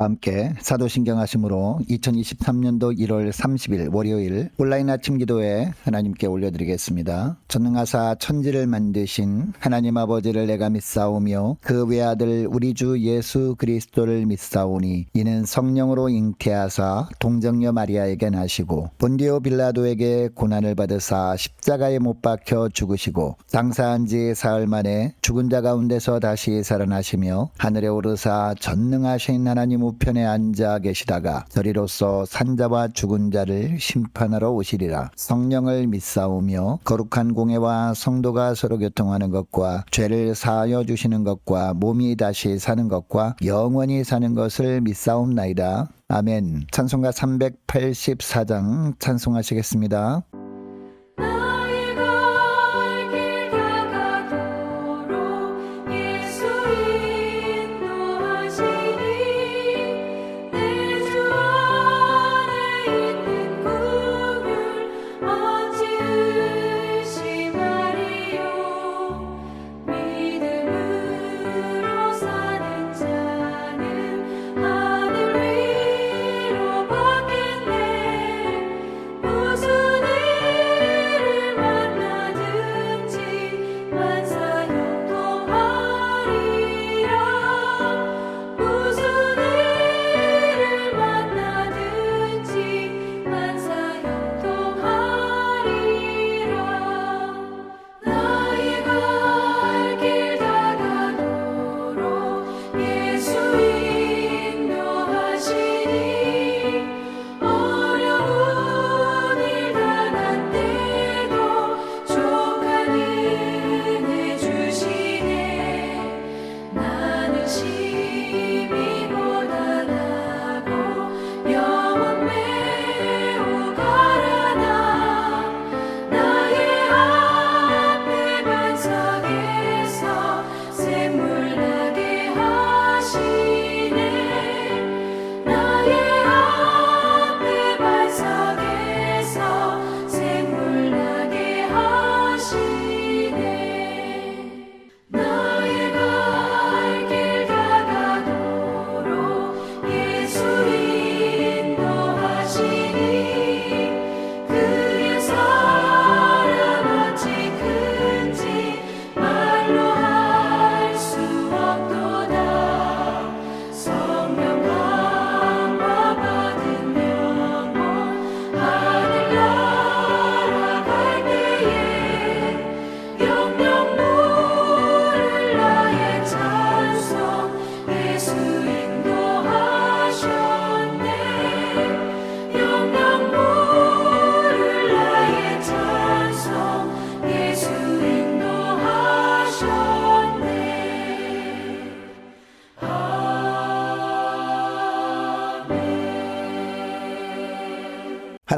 함께 사도신경 하심으로 2023년도 1월 30일 월요일 온라인 아침 기도에 하나님께 올려드리겠습니다. 전능하사 천지를 만드신 하나님 아버지를 내가 믿사오며 그 외아들 우리 주 예수 그리스도를 믿사오니 이는 성령으로 잉태하사 동정녀 마리아에게 나시고 본디오 빌라도에게 고난을 받으사 십자가에 못 박혀 죽으시고 장사한 지 사흘 만에 죽은 자 가운데서 다시 살아나시며 하늘에 오르사 전능하신 하나님 우편에 앉아 계시다가 저리로서 산자와 죽은 자를 심판하러 오시리라. 성령을 믿사오며 거룩한 공회와 성도가 서로 교통하는 것과 죄를 사하여 주시는 것과 몸이 다시 사는 것과 영원히 사는 것을 믿사옵나이다. 아멘. 찬송가 384장 찬송하시겠습니다.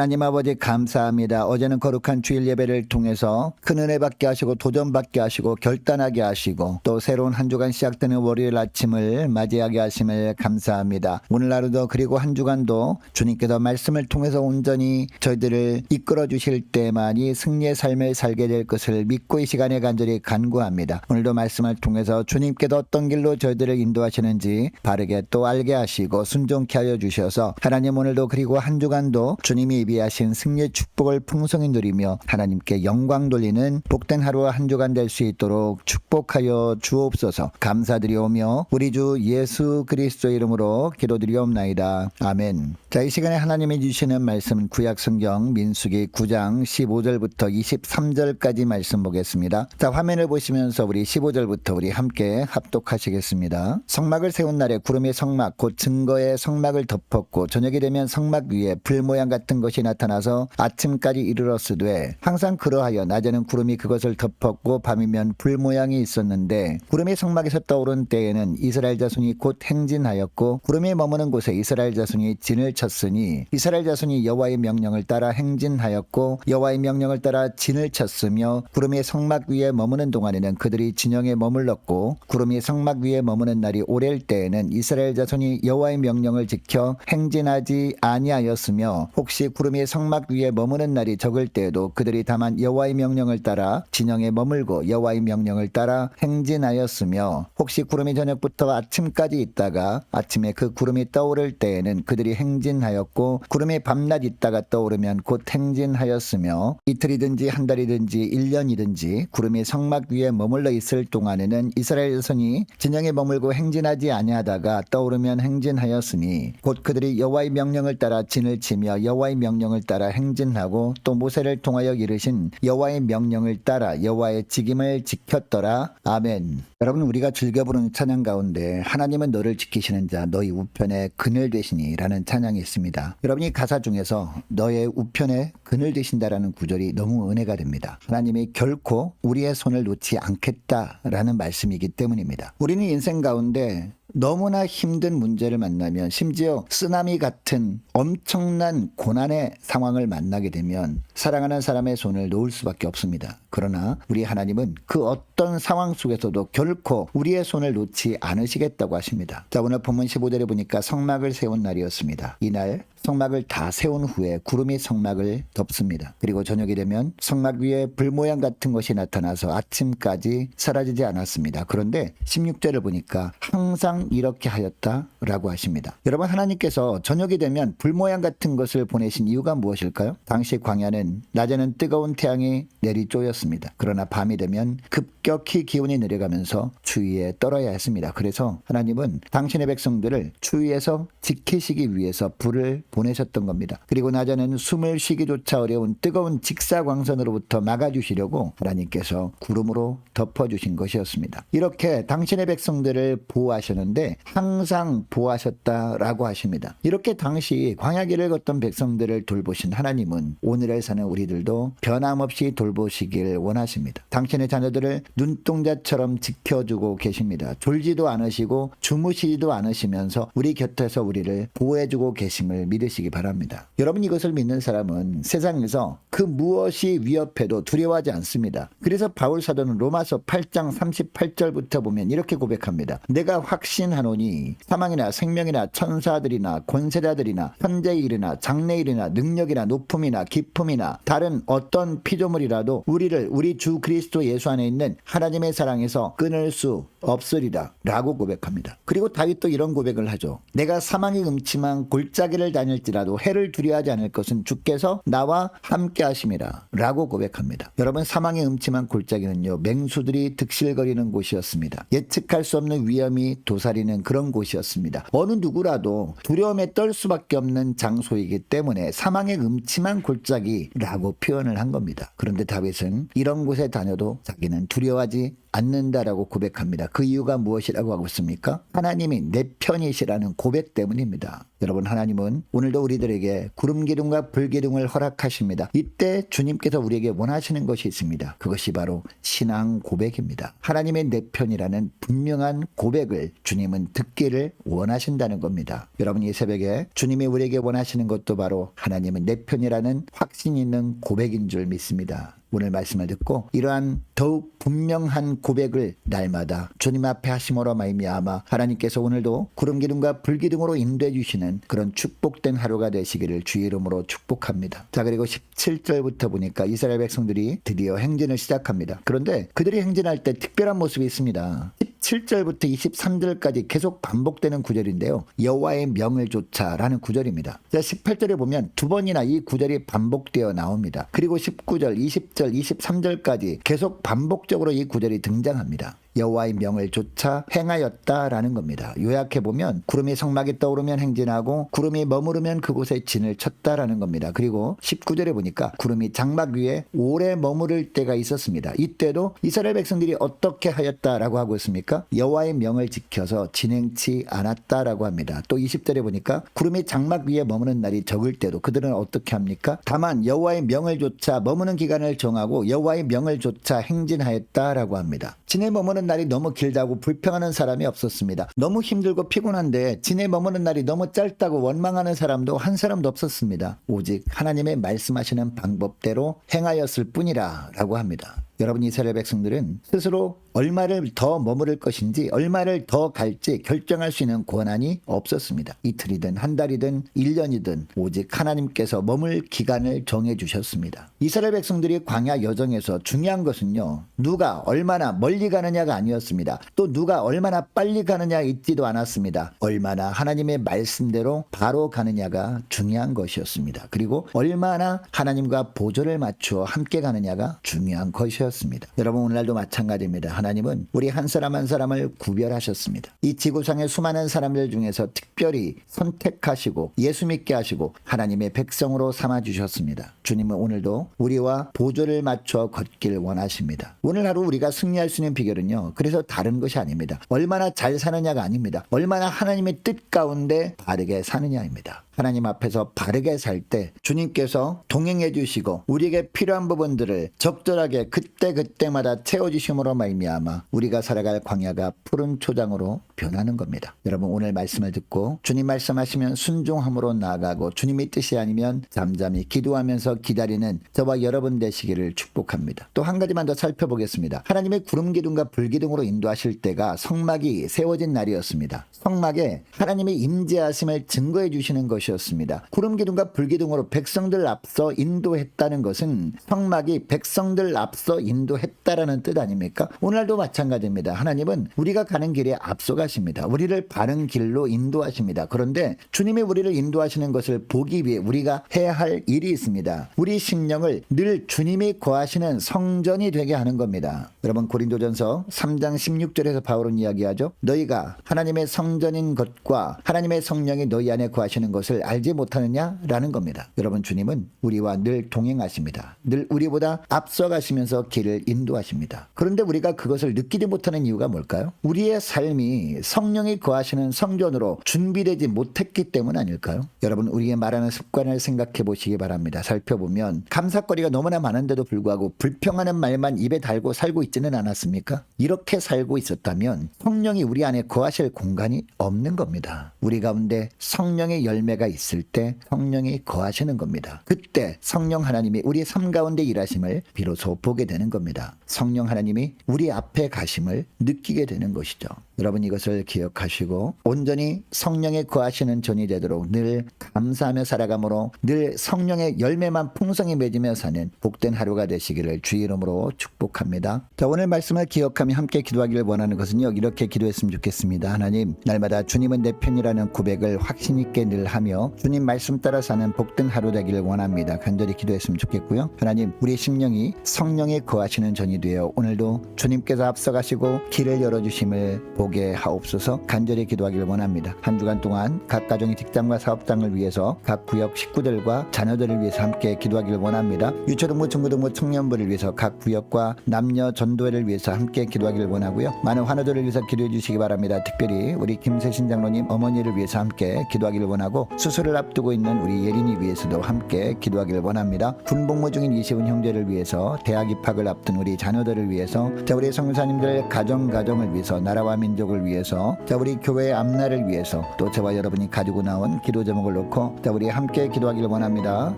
하나님 아버지 감사합니다. 어제는 거룩한 주일 예배를 통해서 큰 은혜 받게 하시고 도전 받게 하시고 결단하게 하시고 또 새로운 한 주간 시작되는 월요일 아침을 맞이하게 하심을 감사합니다. 오늘 하루도 그리고 한 주간도 주님께서 말씀을 통해서 온전히 저희들을 이끌어 주실 때만이 승리의 삶을 살게 될 것을 믿고 이 시간에 간절히 간구합니다. 오늘도 말씀을 통해서 주님께서 어떤 길로 저희들을 인도하시는지 바르게 또 알게 하시고 순종케 하여 주셔서 하나님 오늘도 그리고 한 주간도 주님이 예비하신 승리의 축복을 풍성히 누리며 하나님께 영광 돌리는 복된 하루와 한 주간 될 수 있도록 축복하여 주옵소서. 감사드리오며 우리 주 예수 그리스도의 이름으로 기도드리옵나이다. 아멘. 자, 이 시간에 하나님이 주시는 말씀은 구약성경 민수기 9장 15절부터 23절까지 말씀 보겠습니다. 자, 화면을 보시면서 우리 15절부터 우리 함께 합독하시겠습니다. 성막을 세운 날에 구름의 성막 곧 증거의 성막을 덮었고 저녁이 되면 성막 위에 불 모양 같은 것이 나타나서 아침까지 이르렀으되 항상 그러하여 낮에는 구름이 그것을 덮었고 밤이면 불 모양이 있었는데 구름이 성막에서 떠오른 때에는 이스라엘 자손이 곧 행진하였고 구름이 머무는 곳에 이스라엘 자손이 진을 쳤으니 이스라엘 자손이 여호와의 명령을 따라 행진하였고 여호와의 명령을 따라 진을 쳤으며 구름이 성막 위에 머무는 동안에는 그들이 진영에 머물렀고 구름이 성막 위에 머무는 날이 오랠 때에는 이스라엘 자손이 여호와의 명령을 지켜 행진하지 아니하였으며 혹시 구름이 성막 위에 머무는 날이 적을 때에도 그들이 다만 여호와의 명령을 따라 진영에 머물고 여호와의 명령을 따라 행진하였으며 혹시 구름이 저녁부터 아침까지 있다가 아침에 그 구름이 떠오를 때에는 그들이 행진하였고 구름이 밤낮 있다가 떠오르면 곧 행진하였으며 이틀이든지 한 달이든지 1년이든지 구름이 성막 위에 머물러 있을 동안에는 이스라엘 자손이 진영에 머물고 행진하지 아니하다가 떠오르면 행진하였으니 곧 그들이 여호와의 명령을 따라 진을 치며 여호와의 명령을 따라 행진하고 또 모세를 통하여 이르신 여호와의 명령을 따라 여호와의 직임을 지켰더라. 아멘. 여러분, 우리가 즐겨 부르는 찬양 가운데 하나님은 너를 지키시는 자 너희 우편에 그늘 되시니 라는 찬양이 있습니다. 여러분이 가사 중에서 너의 우편에 그늘 되신다라는 구절이 너무 은혜가 됩니다. 하나님이 결코 우리의 손을 놓지 않겠다라는 말씀이기 때문입니다. 우리는 인생 가운데 너무나 힘든 문제를 만나면 심지어 쓰나미 같은 엄청난 고난의 상황을 만나게 되면 사랑하는 사람의 손을 놓을 수밖에 없습니다. 그러나 우리 하나님은 그 어떤 상황 속에서도 결코 우리의 손을 놓지 않으시겠다고 하십니다. 자, 오늘 본문 15절에 보니까 성막을 세운 날이었습니다. 이날 성막을 다 세운 후에 구름이 성막을 덮습니다. 그리고 저녁이 되면 성막 위에 불 모양 같은 것이 나타나서 아침까지 사라지지 않았습니다. 그런데 16절을 보니까 항상 이렇게 하였다라고 하십니다. 여러분, 하나님께서 저녁이 되면 불 모양 같은 것을 보내신 이유가 무엇일까요? 당시 광야는 낮에는 뜨거운 태양이 내리쪼였습니다. 그러나 밤이 되면 급격히 기온이 내려가면서 추위에 떨어야 했습니다. 그래서 하나님은 당신의 백성들을 추위에서 지키시기 위해서 불을 보내셨던 겁니다. 그리고 낮에는 숨을 쉬기조차 어려운 뜨거운 직사광선으로부터 막아주시려고 하나님께서 구름으로 덮어주신 것이었습니다. 이렇게 당신의 백성들을 보호하셨는데 항상 보호하셨다라고 하십니다. 이렇게 당시 광야길을 걷던 백성들을 돌보신 하나님은 오늘을 사는 우리들도 변함없이 돌보시길 원하십니다. 당신의 자녀들을 눈동자처럼 지켜주고 계십니다. 졸지도 않으시고 주무시지도 않으시면서 우리 곁에서 우리를 보호해주고 계심을 믿으시기 바랍니다. 여러분, 이것을 믿는 사람은 세상에서 그 무엇이 위협해도 두려워하지 않습니다. 그래서 바울 사도는 로마서 8장 38절부터 보면 이렇게 고백합니다. 내가 확신하노니 사망이나 생명이나 천사들이나 권세자들이나 현재의 일이나 장래의 일이나 능력이나 높음이나 깊음이나 다른 어떤 피조물이라도 우리를 우리 주 그리스도 예수 안에 있는 하나님의 사랑에서 끊을 수 없으리라 라고 고백합니다. 그리고 다윗도 이런 고백을 하죠. 내가 사망의 음침한 골짜기를 다닐지라도 해를 두려워하지 않을 것은 주께서 나와 함께 하심이라 라고 고백합니다. 여러분, 사망의 음침한 골짜기는요, 맹수들이 득실거리는 곳이었습니다. 예측할 수 없는 위험이 도사리는 그런 곳이었습니다. 어느 누구라도 두려움에 떨 수밖에 없는 장소이기 때문에 사망의 음침한 골짜기라고 표현을 한 겁니다. 그런데 다윗은 이런 곳에 다녀도 자기는 두려워하지 않는다라고 고백합니다. 그 이유가 무엇이라고 하고 있습니까? 하나님이 내 편이시라는 고백 때문입니다. 여러분, 하나님은 오늘도 우리들에게 구름 기둥과 불 기둥을 허락하십니다. 이때 주님께서 우리에게 원하시는 것이 있습니다. 그것이 바로 신앙 고백입니다. 하나님의 내 편이라는 분명한 고백을 주님은 듣기를 원하신다는 겁니다. 여러분, 이 새벽에 주님이 우리에게 원하시는 것도 바로 하나님은 내 편이라는 확신 있는 고백인 줄 믿습니다. 오늘 말씀을 듣고 이러한 더욱 분명한 고백을 날마다 주님 앞에 하심으로 말미암아 하나님께서 오늘도 구름 기둥과 불 기둥으로 인도해 주시는 그런 축복된 하루가 되시기를 주의 이름으로 축복합니다. 자, 그리고 17절부터 보니까 이스라엘 백성들이 드디어 행진을 시작합니다. 그런데 그들이 행진할 때 특별한 모습이 있습니다. 17절부터 23절까지 계속 반복되는 구절인데요. 여호와의 명을 좇아라는 구절입니다. 18절에 보면 두 번이나 이 구절이 반복되어 나옵니다. 그리고 19절, 20절, 23절까지 계속 반복적으로 이 구절이 등장합니다. 여호와의 명을 좇아 행하였다라는 겁니다. 요약해보면 구름이 성막에 떠오르면 행진하고 구름이 머무르면 그곳에 진을 쳤다라는 겁니다. 그리고 19절에 보니까 구름이 장막 위에 오래 머무를 때가 있었습니다. 이때도 이스라엘 백성들이 어떻게 하였다라고 하고 있습니까? 여호와의 명을 지켜서 진행치 않았다라고 합니다. 또 20절에 보니까 구름이 장막 위에 머무는 날이 적을 때도 그들은 어떻게 합니까? 다만 여호와의 명을 좇아 머무는 기간을 정하고 여호와의 명을 좇아 행진하였다라고 합니다. 진에 머무는 날이 너무 길다고 불평하는 사람이 없었습니다. 너무 힘들고 피곤한데 진에 머무는 날이 너무 짧다고 원망하는 사람도 한 사람도 없었습니다. 오직 하나님의 말씀하시는 방법대로 행하였을 뿐이라 라고 합니다. 여러분, 이스라엘 백성들은 스스로 얼마를 더 머무를 것인지 얼마를 더 갈지 결정할 수 있는 권한이 없었습니다. 이틀이든 한 달이든 1년이든 오직 하나님께서 머물 기간을 정해 주셨습니다. 이스라엘 백성들이 광야 여정에서 중요한 것은요, 누가 얼마나 멀리 가느냐가 아니었습니다. 또 누가 얼마나 빨리 가느냐 있지도 않았습니다. 얼마나 하나님의 말씀대로 바로 가느냐가 중요한 것이었습니다. 그리고 얼마나 하나님과 보조를 맞추어 함께 가느냐가 중요한 것이었습니다. 여러분, 오늘날도 마찬가지입니다. 하나님은 우리 한 사람 한 사람을 구별하셨습니다. 이 지구상의 수많은 사람들 중에서 특별히 선택하시고 예수 믿게 하시고 하나님의 백성으로 삼아주셨습니다. 주님은 오늘도 우리와 보조를 맞춰 걷길 원하십니다. 오늘 하루 우리가 승리할 수 있는 비결은요, 그래서 다른 것이 아닙니다. 얼마나 잘 사느냐가 아닙니다. 얼마나 하나님의 뜻 가운데 바르게 사느냐입니다. 하나님 앞에서 바르게 살 때 주님께서 동행해 주시고 우리에게 필요한 부분들을 적절하게 그때그때마다 채워주심으로 말미암아 우리가 살아갈 광야가 푸른 초장으로 변하는 겁니다. 여러분, 오늘 말씀을 듣고 주님 말씀하시면 순종함으로 나아가고 주님의 뜻이 아니면 잠잠히 기도하면서 기다리는 저와 여러분 되시기를 축복합니다. 또 한 가지만 더 살펴보겠습니다. 하나님의 구름 기둥과 불 기둥으로 인도하실 때가 성막이 세워진 날이었습니다. 성막에 하나님의 임재하심을 증거해 주시는 것이었습니다. 구름 기둥과 불 기둥으로 백성들 앞서 인도했다는 것은 성막이 백성들 앞서 인도했다라는 뜻 아닙니까? 오늘도 마찬가지입니다. 하나님은 우리가 가는 길에 앞서가십니다. 우리를 바른 길로 인도하십니다. 그런데 주님이 우리를 인도하시는 것을 보기 위해 우리가 해야 할 일이 있습니다. 우리 심령을 늘 주님이 거하시는 성전이 되게 하는 겁니다. 여러분, 고린도전서 3장 16절에서 바울은 이야기하죠. 너희가 하나님의 성전인 것과 하나님의 성령이 너희 안에 거하시는 것을 알지 못하느냐라는 겁니다. 여러분, 주님은 우리와 늘 동행하십니다. 늘 우리보다 앞서가시면서 길을 인도하십니다. 그런데 우리가 그것을 느끼지 못하는 이유가 뭘까요? 우리의 삶이 성령이 거하시는 성전으로 준비되지 못했기 때문 아닐까요? 여러분, 우리의 말하는 습관을 생각해 보시기 바랍니다. 살펴보면 감사거리가 너무나 많은데도 불구하고 불평하는 말만 입에 달고 살고 있지는 않았습니까? 이렇게 살고 있었다면 성령이 우리 안에 거하실 공간이 없는 겁니다. 우리 가운데 성령의 열매가 있을 때 성령이 거하시는 겁니다. 그때 성령 하나님이 우리 삶 가운데 일하심을 비로소 보게 되는 겁니다. 성령 하나님이 우리 앞에 가심을 느끼게 되는 것이죠. 여러분, 이것을 기억하시고 온전히 성령에 거하시는 전이 되도록 늘 감사하며 살아가므로 늘 성령의 열매만 풍성히 맺으며 사는 복된 하루가 되시기를 주의 이름으로 축복합니다. 자, 오늘 말씀을 기억하며 함께 기도하기를 원하는 것은요, 이렇게 기도했으면 좋겠습니다. 하나님, 날마다 주님은 내 편이라는 고백을 확신 있게 늘 하며 주님 말씀 따라 사는 복된 하루 되기를 원합니다. 간절히 기도했으면 좋겠고요. 하나님, 우리 심령이 성령에 거하시는 전이 되어 오늘도 주님께서 앞서가시고 길을 열어주심을 보게 하옵소서. 간절히 기도하기를 원합니다. 한 주간 동안 각 가정의 직장과 사업장을 위해서 각 구역 식구들과 자녀들을 위해서 함께 기도하기를 원합니다. 유초등부, 중고등부, 청년부를 위해서 각 구역과 남녀 전도회를 위해서 함께 기도하기를 원하고요. 많은 환우들을 위해서 기도해 주시기 바랍니다. 특별히 우리 김세신 장로님 어머니를 위해서 함께 기도하기를 원하고 수술을 앞두고 있는 우리 예린이 위해서도 함께 기도하기를 원합니다. 군복무 중인 이시훈 형제를 위해서 대학 입학을 앞둔 우리 자녀들을 위해서 자, 우리 성교사님들 가정을 위해서 나라와 민족을 위해서 자, 우리 교회의 앞날을 위해서 또 저와 여러분이 가지고 나온 기도 제목을 놓고 자, 우리 함께 기도하기를 원합니다.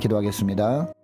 기도하겠습니다.